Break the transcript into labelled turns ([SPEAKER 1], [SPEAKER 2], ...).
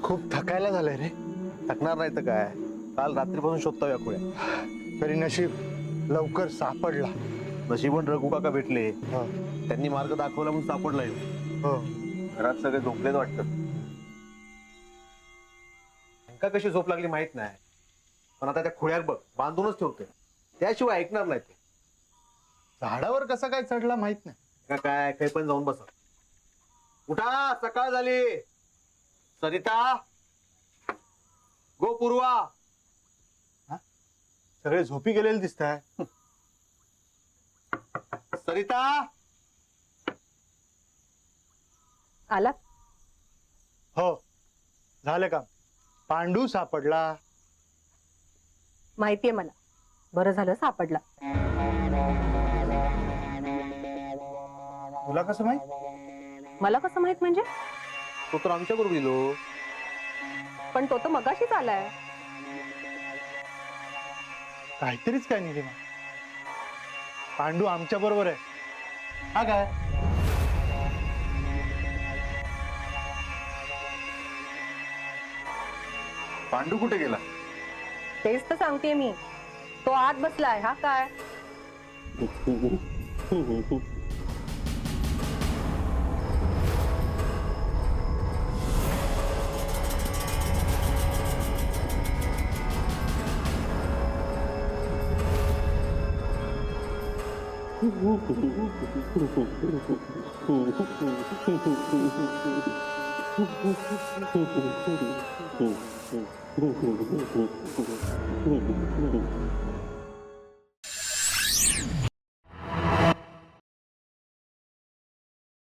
[SPEAKER 1] खूप थकायला झालंय रे.
[SPEAKER 2] थकणार नाही तर काय, काल रात्रीपासून शोधता या खुळ्या.
[SPEAKER 1] तरी नशीब लवकर सापडला.
[SPEAKER 2] नशीबन रघु काका भेटले,
[SPEAKER 1] हो
[SPEAKER 2] त्यांनी मार्ग दाखवला म्हणून सापडला ह्यो.
[SPEAKER 1] हो.
[SPEAKER 2] घरात सगळे झोपलेच वाटतं. का कशी झोप लागली माहित नाही, पण आता त्या खुळ्याक बघ बांधूनच ठेवते, त्याशिवाय ऐकणार नाही ते.
[SPEAKER 1] झाडावर कसा काय चढला माहित नाही.
[SPEAKER 2] का काय काही पण जाऊन बसा. उठा, सकाळ झाली. सरिता, गो पूर्वा.
[SPEAKER 1] सगळे झोपी गेलेले दिसत आहे.
[SPEAKER 2] सरिता,
[SPEAKER 3] आला.
[SPEAKER 1] हो झालं काम. पांडू सापडला.
[SPEAKER 3] माहितीये मला, बरं झालं सापडला.
[SPEAKER 1] तुला कसं माहित?
[SPEAKER 3] मला कसं माहित म्हणजे?
[SPEAKER 2] तो तर आमच्या बरोबर गेलो.
[SPEAKER 3] पण तो तर मगाशीच आलाय.
[SPEAKER 1] काहीतरीच काय निलिमा. पांडू आमच्या बरोबर आहे. हा काय?
[SPEAKER 2] पांडू कुठे गेला?
[SPEAKER 3] तेच तर सांगतेय मी. तो आत बसलाय. हा काय?